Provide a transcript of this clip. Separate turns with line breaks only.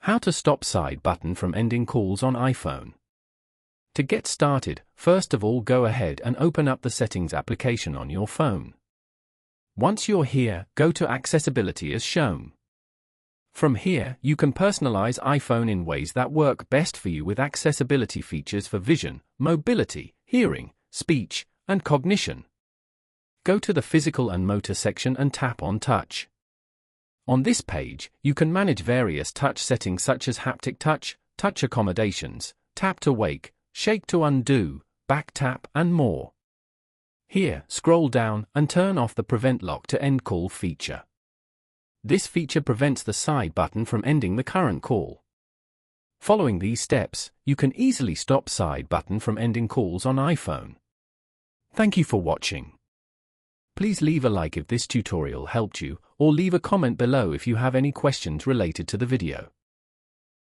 How to stop side button from ending calls on iPhone. To get started, first of all go ahead and open up the Settings application on your phone. Once you're here, go to Accessibility as shown. From here, you can personalize iPhone in ways that work best for you with accessibility features for vision, mobility, hearing, speech, and cognition. Go to the Physical and Motor section and tap on Touch. On this page, you can manage various touch settings such as haptic touch, touch accommodations, tap to wake, shake to undo, back tap, and more. Here, scroll down and turn off the Prevent Lock to End Call feature. This feature prevents the side button from ending the current call. Following these steps, you can easily stop side button from ending calls on iPhone. Thank you for watching. Please leave a like if this tutorial helped you, or leave a comment below if you have any questions related to the video.